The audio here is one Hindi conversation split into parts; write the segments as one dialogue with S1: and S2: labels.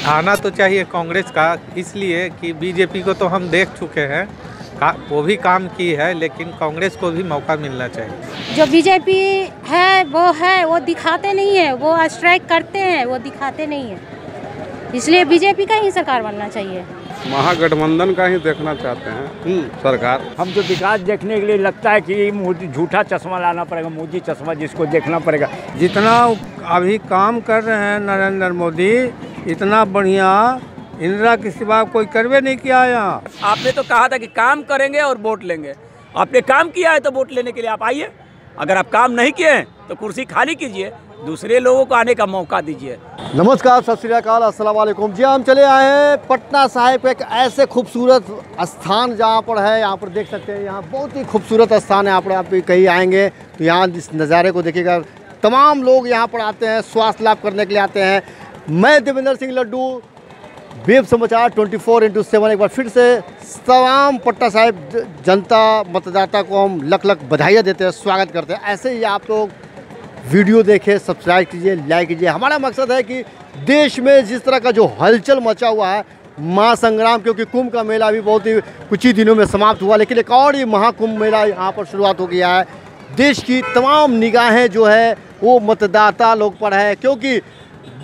S1: आना तो चाहिए कांग्रेस का, इसलिए कि बीजेपी को तो हम देख चुके हैं, वो भी काम की है, लेकिन कांग्रेस को भी मौका मिलना चाहिए।
S2: जो बीजेपी है वो दिखाते नहीं है, वो स्ट्राइक करते हैं, वो दिखाते नहीं है, इसलिए बीजेपी का ही सरकार बनना चाहिए।
S3: महागठबंधन का ही देखना चाहते हैं सरकार।
S4: हम तो विकास देखने के लिए लगता है कि मोदी झूठा चश्मा लाना पड़ेगा, मोदी चश्मा जिसको देखना पड़ेगा।
S5: जितना अभी काम कर रहे हैं नरेंद्र मोदी, इतना बढ़िया इंदिरा के सिवा कोई करवे नहीं किया यहाँ।
S6: आपने तो कहा था कि काम करेंगे और वोट लेंगे, आपने काम किया है तो वोट लेने के लिए आप आइए। अगर आप काम नहीं किए हैं तो कुर्सी खाली कीजिए, दूसरे लोगों को आने का मौका दीजिए।
S7: नमस्कार, सत श्री अकाल, अस्सलाम वालेकुम। जी हम चले आए हैं पटना साहिब एक ऐसे खूबसूरत स्थान जहाँ पर है, यहाँ पर देख सकते हैं, यहाँ बहुत ही खूबसूरत स्थान है। यहाँ पर आप कहीं आएंगे तो यहाँ इस नज़ारे को देखिएगा। तमाम लोग यहाँ पर आते हैं, स्वास्थ्य लाभ करने के लिए आते हैं। मैं देवेंद्र सिंह लड्डू, वेब समाचार 24/7 एक बार फिर से तमाम पटना साहिब जनता मतदाता को हम लख लख बधाइयाँ देते हैं, स्वागत करते हैं। ऐसे ही आप लोग वीडियो देखें, सब्सक्राइब कीजिए, लाइक कीजिए। हमारा मकसद है कि देश में जिस तरह का जो हलचल मचा हुआ है, महासंग्राम, क्योंकि कुंभ का मेला भी बहुत ही कुछ ही दिनों में समाप्त हुआ, लेकिन एक और ही महाकुंभ मेला यहाँ पर शुरुआत हो गया है। देश की तमाम निगाहें जो है वो मतदाता लोग पर है, क्योंकि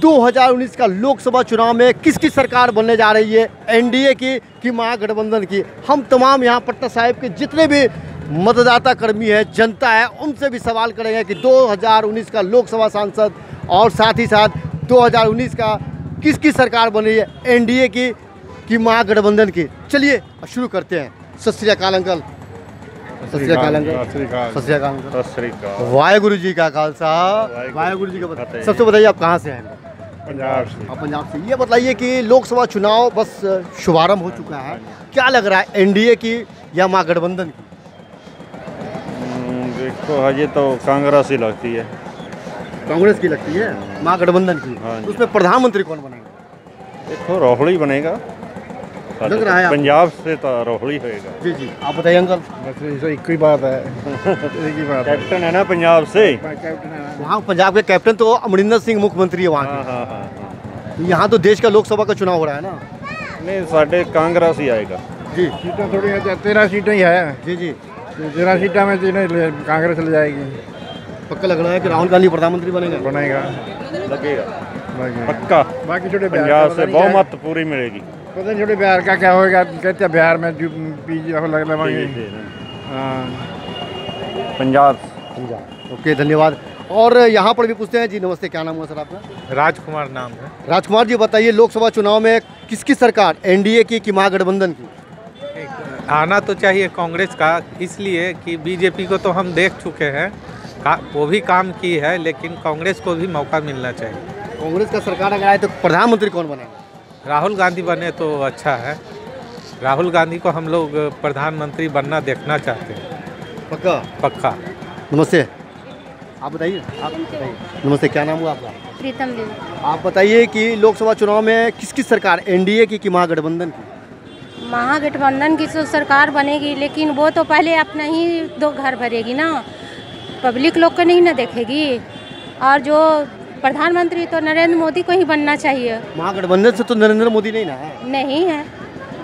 S7: 2019 का लोकसभा चुनाव में किसकी सरकार बनने जा रही है, एनडीए की कि महागठबंधन की। हम तमाम यहाँ पटना साहिब के जितने भी मतदाता कर्मी है, जनता है, उनसे भी सवाल करेंगे कि 2019 का लोकसभा सांसद और साथ ही साथ 2019 का किसकी सरकार बन रही है, एनडीए की कि महागठबंधन की। चलिए शुरू करते हैं। सत श्री अकाल अंकल। सत श्री अकाल अंकल। सत श्री अकाल अंकल।
S3: सत श्री अकाल।
S7: वाहेगुरु जी का खालसा, वाहेगुरु जी का बताइए। सबसे बताइए आप कहाँ से हैं?
S3: पंजाब से।
S7: पंजाब से। ये बताइए कि लोकसभा चुनाव बस शुभारंभ हो चुका है, क्या लग रहा है, एनडीए की या महागठबंधन की?
S3: देखो ये तो कांग्रेस ही लगती है।
S7: कांग्रेस की लगती है, महागठबंधन की।
S3: हाँ जी।
S7: उसमें प्रधानमंत्री कौन बनेगा?
S3: देखो राहुल ही बनेगा,
S7: लग रहा है
S3: पंजाब से तो राहुल ही होएगा।
S7: जी जी, आप बताइए अंकल।
S5: बस एक ही बात है, एक ही बात है।
S3: कैप्टन है ना पंजाब से।
S7: वहाँ पंजाब के कैप्टन तो अमरिंदर सिंह मुख्यमंत्री है वहाँ के।
S3: हाँ।
S7: यहाँ तो देश का लोकसभा का चुनाव हो रहा है ना।
S3: नहीं, साढ़े कांग्रेस ही आएगा
S7: जी,
S5: सीटें थोड़ी 13 सीटें ही है।
S7: जी जी,
S5: 13 सीटें में कांग्रेस ले जाएगी।
S7: पक्का लग रहा है कि राहुल गांधी प्रधानमंत्री बनेगा?
S5: बनेगा,
S3: लगेगा
S5: बाकी
S3: पक्का।
S5: बाकी छोटे
S3: पंजाब से बहुमत पूरी मिलेगी।
S5: पता नहीं छोटे बिहार का क्या होगा, कहते हैं बिहार में लग लगेंगे।
S3: पंजाब।
S7: ओके, धन्यवाद। और यहाँ पर भी पूछते हैं। जी नमस्ते, क्या नाम हुआ सर आपका?
S1: राजकुमार नाम है।
S7: राजकुमार जी, बताइए लोकसभा चुनाव में किसकी सरकार, एनडीए की कि महागठबंधन की?
S1: आना तो चाहिए कांग्रेस का, इसलिए कि बीजेपी को तो हम देख चुके हैं, वो भी काम की है, लेकिन कांग्रेस को भी मौका मिलना चाहिए।
S7: कांग्रेस का सरकार अगर आए तो प्रधानमंत्री कौन बनेगा?
S1: राहुल गांधी बने तो अच्छा है। राहुल गांधी को हम लोग प्रधानमंत्री बनना देखना चाहते हैं।
S7: पक्का?
S1: पक्का।
S7: नमस्ते, आप बताइए। आप बताइए। नमस्ते, क्या नाम हुआ आपका?
S2: प्रीतम देवी।
S7: आप बताइए कि लोकसभा चुनाव में किसकी सरकार, एनडीए की कि महागठबंधन की?
S2: महागठबंधन की तो सरकार बनेगी, लेकिन वो तो पहले अपना ही दो घर भरेगी ना, पब्लिक लोग को नहीं ना देखेगी। और जो प्रधानमंत्री तो नरेंद्र मोदी को ही बनना चाहिए।
S7: महागठबंधन से तो नरेंद्र मोदी नहीं ना है?
S2: नहीं है,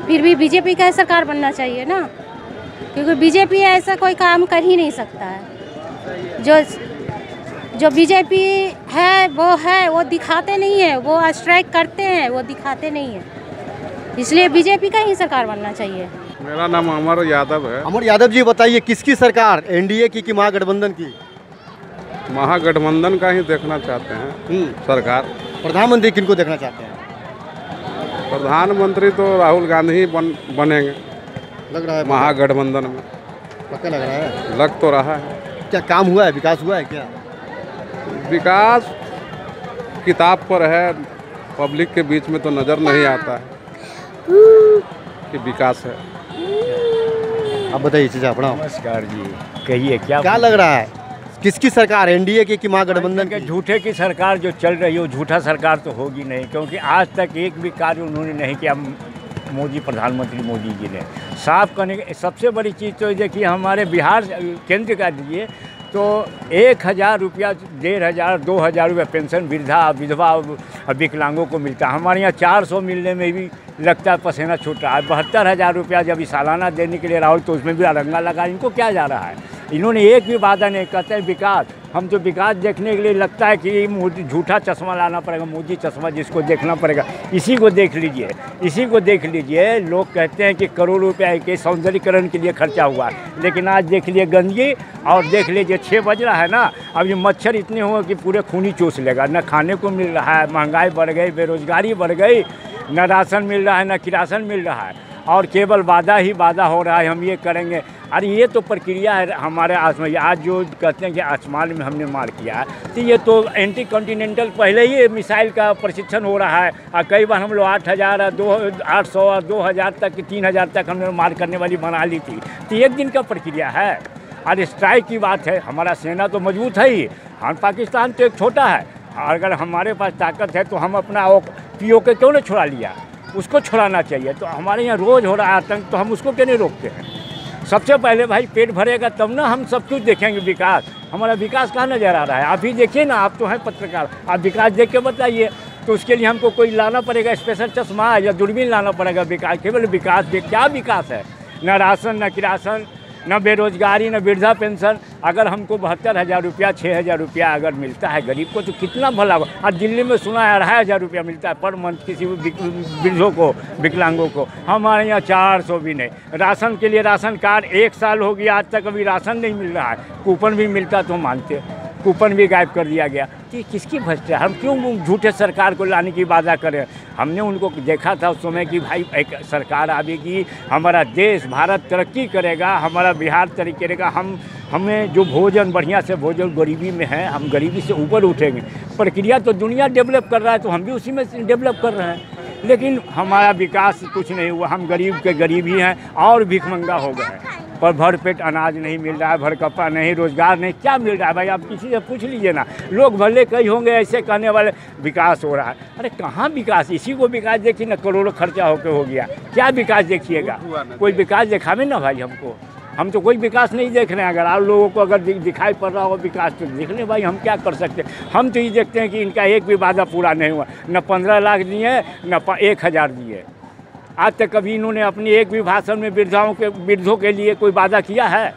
S2: फिर भी बीजेपी का सरकार बनना चाहिए ना, क्योंकि बीजेपी ऐसा कोई काम कर ही नहीं सकता है। जो बीजेपी है वो दिखाते नहीं है, वो स्ट्राइक करते हैं, वो दिखाते नहीं है, इसलिए बीजेपी का ही सरकार बनना चाहिए।
S3: मेरा नाम अमर यादव है।
S7: अमर यादव जी, बताइए किसकी सरकार, एनडीए की कि महागठबंधन की?
S3: महागठबंधन का ही देखना चाहते हैं सरकार।
S7: प्रधानमंत्री किनको देखना चाहते हैं?
S3: प्रधानमंत्री तो राहुल गांधी ही बनेंगे
S7: लग रहा है
S3: महागठबंधन में।
S7: पक्का लग रहा है?
S3: लग तो रहा है।
S7: क्या काम हुआ है, विकास हुआ है क्या?
S3: विकास किताब पर है, पब्लिक के बीच में तो नज़र नहीं आता है कि विकास है।
S7: आप बताइए चाचा अपना।
S4: नमस्कार जी, कहिए
S7: क्या लग रहा है, किसकी सरकार, एनडीए की कि महागठबंधन की?
S4: झूठे की सरकार जो चल रही है वो झूठा सरकार तो होगी नहीं, क्योंकि आज तक एक भी कार्य उन्होंने नहीं किया। मोदी प्रधानमंत्री मोदी जी ने साफ करने की सबसे बड़ी चीज़ तो देखिए, हमारे बिहार केंद्र का दीजिए तो 1,000 रुपया, 1,500, 2,000 रुपया पेंशन वृद्धा विधवा विकलांगों को मिलता है। हमारे यहाँ 400 मिलने में भी लगता है पसीना छूट रहा है। 72,000 रुपया जब सालाना देने के लिए राहुल, तो उसमें भी अरंगा लगा। इनको क्या जा रहा है? इन्होंने एक भी वादा नहीं, कहते हैं विकास। हम तो विकास देखने के लिए लगता है कि मोदी झूठा चश्मा लाना पड़ेगा, मोदी चश्मा जिसको देखना पड़ेगा। इसी को देख लीजिए, इसी को देख लीजिए। लोग कहते हैं कि करोड़ों रुपया के सौंदर्यीकरण के लिए खर्चा हुआ है, लेकिन आज देख लीजिए गंदगी। और देख लीजिए 6 बज रहा है ना, अब ये मच्छर इतने हुए कि पूरे खूनी चूस लेगा। न खाने को मिल रहा है, महंगाई बढ़ गई, बेरोजगारी बढ़ गई, न राशन मिल रहा है, न किरासन मिल रहा है, और केवल वादा ही वादा हो रहा है, हम ये करेंगे। अरे ये तो प्रक्रिया है हमारे आसमान। आज जो कहते हैं कि आसमान में हमने मार किया है, तो ये तो एंटी कॉन्टिनेंटल पहले ही मिसाइल का प्रशिक्षण हो रहा है। और कई बार हम लोग 8,000, 800 और 2,000 तक, 3,000 तक हमने मार करने वाली बना ली थी। तो एक दिन का प्रक्रिया है। और स्ट्राइक की बात है, हमारा सेना तो मजबूत है ही। हम पाकिस्तान तो एक छोटा है। अगर हमारे पास ताकत है तो हम अपना POK क्यों नहीं छुड़ा लिया? उसको छुड़ाना चाहिए। तो हमारे यहाँ रोज़ हो रहा है आतंक, तो हम उसको क्यों नहीं रोकते हैं? सबसे पहले भाई पेट भरेगा तब ना हम सब कुछ देखेंगे। विकास, हमारा विकास कहाँ नज़र आ रहा है? आप ही देखिए ना, आप तो हैं पत्रकार, आप विकास देख के बताइए। तो उसके लिए हमको कोई लाना पड़ेगा, स्पेशल चश्मा या दूरबीन लाना पड़ेगा? विकास, केवल विकास देख, क्या विकास है? न राशन, न किरासन, न बेरोजगारी, न वृद्धा पेंशन। अगर हमको 72,000 रुपया, 6,000 रुपया अगर मिलता है गरीब को, तो कितना भला हुआ। आज दिल्ली में सुना है 2,500 रुपया मिलता है पर मंथ किसी वृद्धों को, विकलांगों को। हमारे यहाँ 400 भी नहीं। राशन के लिए राशन कार्ड 1 साल हो गया, आज तक अभी राशन नहीं मिल रहा है। कूपन भी मिलता तो मानते, कूपन भी गायब कर दिया गया। तो ये किसकी भ्रष्टाचार? हम क्यों झूठे सरकार को लाने की वादा करें? हमने उनको देखा था उस समय कि भाई एक सरकार आवेगी, हमारा देश भारत तरक्की करेगा, हमारा बिहार तरक्की करेगा, हमें जो भोजन बढ़िया से भोजन, गरीबी में है, हम गरीबी से ऊपर उठेंगे। प्रक्रिया तो दुनिया डेवलप कर रहा है, तो हम भी उसी में डेवलप कर रहे हैं। लेकिन हमारा विकास कुछ नहीं हुआ। हम गरीब के गरीब ही हैं और भिखमंगा हो गए हैं। पर भर पेट अनाज नहीं मिल रहा है, भर कपड़ा नहीं, रोजगार नहीं, क्या मिल रहा है भाई? आप किसी से पूछ लीजिए ना। लोग भले कई होंगे ऐसे कहने वाले विकास हो रहा है। अरे कहाँ विकास? इसी को विकास देखिए ना, करोड़ों खर्चा होकर हो गया। क्या विकास देखिएगा? कोई विकास दिखावे ना भाई हमको। हम तो कोई विकास नहीं देख रहे हैं। अगर आप लोगों को अगर दिखाई पड़ रहा हो विकास, तो देख लें भाई, हम क्या कर सकते हैं? हम तो ये देखते हैं कि इनका एक भी वादा पूरा नहीं हुआ। न 15 लाख दिए, न 1,000 दिए। आज तक कभी इन्होंने अपनी एक भी भाषण में वृद्धों के लिए कोई वादा किया है?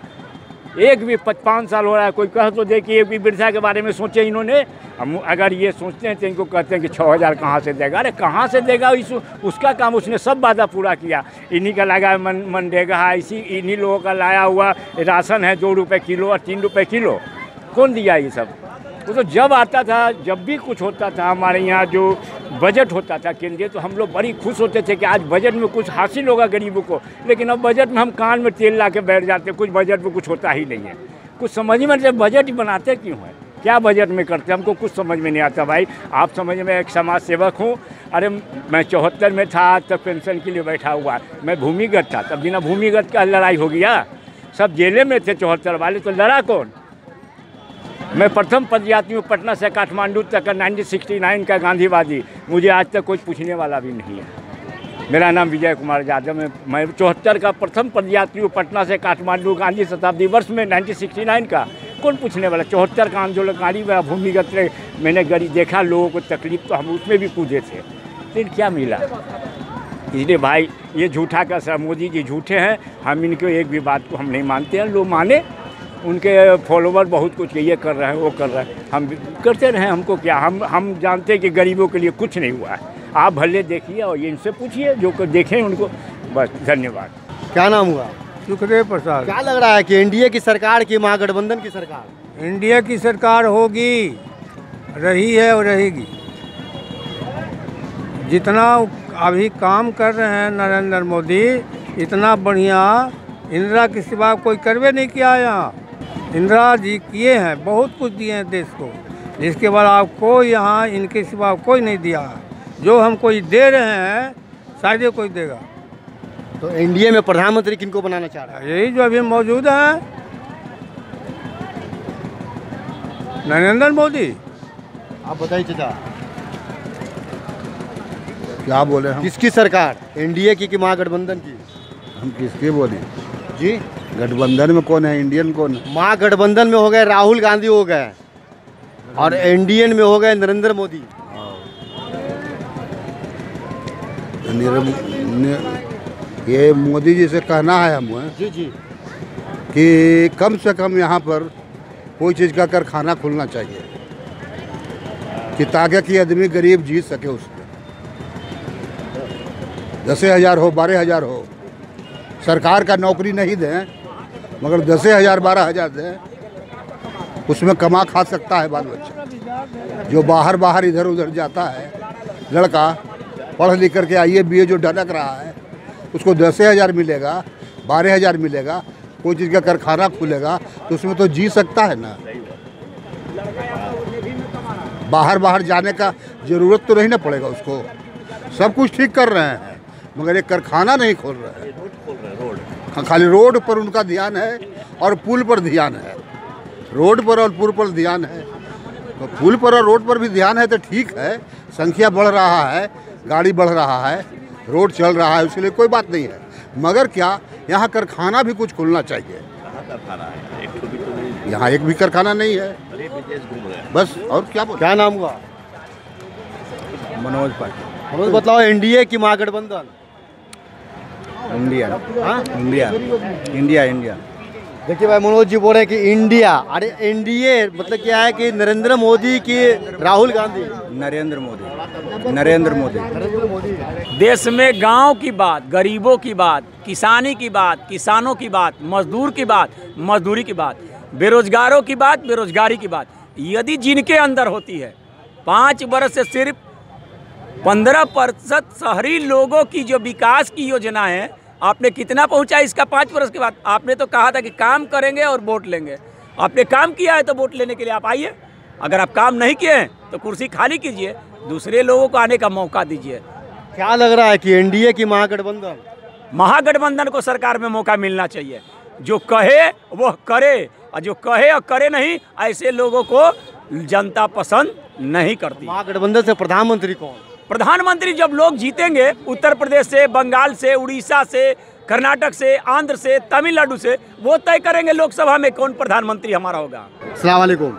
S4: एक भी 5 साल हो रहा है, कोई कह तो दे कि एक भी वृद्धा के बारे में सोचे इन्होंने। हम अगर ये सोचते हैं तो इनको कहते हैं कि 6,000 कहाँ से देगा? अरे कहाँ से देगा? उसका काम उसने सब वादा पूरा किया। इन्हीं का लगा मनरेगा है, इन्हीं लोगों का लाया हुआ राशन है 2 रुपये किलो और 3 रुपये किलो। कौन दिया ये सब? वो तो जब आता था, जब भी कुछ होता था, हमारे यहाँ जो बजट होता था केंद्रीय, तो हम लोग बड़ी खुश होते थे कि आज बजट में कुछ हासिल होगा गरीबों को। लेकिन अब बजट में हम कान में तेल ला के बैठ जाते, कुछ बजट में कुछ होता ही नहीं है। कुछ समझ में नहीं, बजट ही बनाते क्यों है? क्या बजट में करते? हमको कुछ समझ में नहीं आता भाई। आप समझ में, एक समाज सेवक हूँ। अरे मैं 74 में था, आज तक पेंशन के लिए बैठा हुआ। मैं भूमिगत था, तब बिना भूमिगत का लड़ाई हो गया। सब जेले में थे 74 वाले, तो लड़ा कौन? मैं प्रथम पदयात्री हूँ पटना से काठमांडू तक, 1969 का गांधीवादी। मुझे आज तक कोई पूछने वाला भी नहीं है। मेरा नाम विजय कुमार यादव। मैं 74 का प्रथम पदयात्री हूँ पटना से काठमांडू, गांधी शताब्दी वर्ष में 1969 का। कौन पूछने वाला? 74 का आंदोलनकारी मेरा भूमिगत रहे। मैंने गरीब देखा, लोगों को तकलीफ, तो हम उसमें भी कूदे थे। लेकिन क्या मिला? इसलिए भाई ये झूठा का सर, मोदी जी झूठे हैं। हम इनके एक भी बात को हम नहीं मानते हैं। लोग माने, उनके फॉलोवर बहुत कुछ ये कर रहे हैं, वो कर रहे हैं, हम करते रहे। हमको क्या? हम जानते हैं कि गरीबों के लिए कुछ नहीं हुआ है। आप भले देखिए और ये इनसे पूछिए, जो देखें उनको। बस, धन्यवाद।
S7: क्या नाम हुआ?
S5: सुखदेव प्रसाद।
S7: क्या लग रहा है कि एनडीए की सरकार की, महागठबंधन की सरकार?
S5: इंडिया की सरकार होगी, रही है और रहेगी। जितना अभी काम कर रहे हैं नरेंद्र मोदी, इतना बढ़िया इंदिरा के सिवा कोई करवे नहीं किया। यहाँ इंदिरा जी किए हैं, बहुत कुछ दिए हैं देश को, जिसके बाद आपको यहाँ इनके सिवा कोई नहीं दिया। जो हम कोई दे रहे हैं, शायद ही कोई देगा।
S7: तो एनडीए में प्रधानमंत्री किनको बनाना चाह रहा है?
S5: यही जो अभी मौजूद है, नरेंद्र मोदी।
S7: आप बताइए चाचा,
S8: क्या बोले हम?
S7: किसकी सरकार? एनडीए की कि महागठबंधन की?
S8: हम किसकी बोले
S7: जी?
S8: गठबंधन में कौन है, इंडियन कौन है?
S7: महागठबंधन में हो गए राहुल गांधी हो गए और इंडियन में हो गए नरेंद्र मोदी।
S8: ये मोदी जी से कहना है हमें
S7: जी जी
S8: कि कम से कम यहाँ पर कोई चीज़ का कारखाना खुलना चाहिए कि ताकि कि आदमी गरीब जी सके उसमें। 10,000 हो 12,000 हो, सरकार का नौकरी नहीं दें मगर 10,000 12,000 दें, उसमें कमा खा सकता है बाल बच्चा। जो बाहर इधर उधर जाता है लड़का पढ़ लिख करके आइए BA जो ढनक रहा है उसको 10,000 मिलेगा 12,000 मिलेगा, कोई चीज़ का कारखाना खुलेगा तो उसमें तो जी सकता है ना। बाहर जाने का ज़रूरत तो नहीं ना पड़ेगा उसको। सब कुछ ठीक कर रहे हैं मगर एक कारखाना नहीं खोल रहे हैं। खाली रोड पर उनका ध्यान है और पुल पर ध्यान है। रोड पर और पुल पर ध्यान है तो पुल पर और रोड पर भी ध्यान है तो ठीक है, संख्या बढ़ रहा है, गाड़ी बढ़ रहा है, रोड चल रहा है, उसके लिए कोई बात नहीं है। मगर क्या यहाँ कारखाना भी कुछ खुलना चाहिए। यहाँ एक भी कारखाना नहीं है बस। और क्या नाम हुआ?
S5: मनोज पाटिल।
S7: मनोज बताओ, एनडीए की महागठबंधन?
S5: इंडिया।
S7: हाँ
S5: इंडिया।
S7: देखिए भाई, मनोज जी बोल रहे हैं कि इंडिया। अरे एनडीए मतलब क्या है कि नरेंद्र मोदी की राहुल गांधी?
S5: नरेंद्र मोदी।
S6: देश में गांव की बात, गरीबों की बात, किसानी की बात, किसानों की बात, मजदूर की बात, मजदूरी की बात, बेरोजगारों की बात, बेरोजगारी की बात, यदि जिनके अंदर होती है 5 वर्ष से सिर्फ 15% शहरी लोगों की जो विकास की योजना है आपने कितना पहुंचा इसका 5 वर्ष के बाद? आपने तो कहा था कि काम करेंगे और वोट लेंगे। आपने काम किया है तो वोट लेने के लिए आप आइए। अगर आप काम नहीं किए हैं तो कुर्सी खाली कीजिए, दूसरे लोगों को आने का मौका दीजिए।
S7: क्या लग रहा है कि एनडीए की महागठबंधन
S6: को सरकार में मौका मिलना चाहिए। जो कहे वो करे और जो कहे और करे नहीं, ऐसे लोगों को जनता पसंद नहीं करती।
S7: महागठबंधन से प्रधानमंत्री कौन?
S6: प्रधानमंत्री जब लोग जीतेंगे उत्तर प्रदेश से, बंगाल से, उड़ीसा से, कर्नाटक से, आंध्र से, तमिलनाडु से, वो तय करेंगे लोकसभा में कौन प्रधानमंत्री हमारा होगा।
S7: अस्सलाम वालेकुम।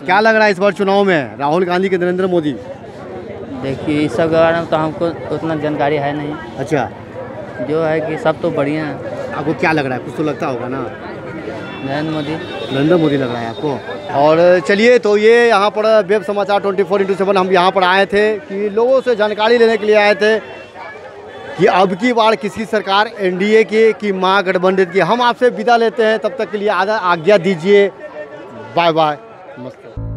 S7: क्या लग रहा है इस बार चुनाव में, राहुल गांधी के नरेंद्र मोदी?
S9: देखिए इस सब के बारे में तो हमको उतना जानकारी है नहीं।
S7: अच्छा,
S9: जो है कि सब तो बढ़िया है।
S7: आपको क्या लग रहा है? कुछ तो लगता होगा ना।
S9: नरेंद्र मोदी
S7: लग रहा है आपको। और चलिए, तो ये यहाँ पर वेब समाचार 24x7 हम यहाँ पर आए थे कि लोगों से जानकारी लेने के लिए आए थे कि अब की बार किसकी सरकार, एनडीए की महागठबंधन की। हम आपसे विदा लेते हैं, तब तक के लिए आज्ञा दीजिए। बाय बाय, नमस्ते।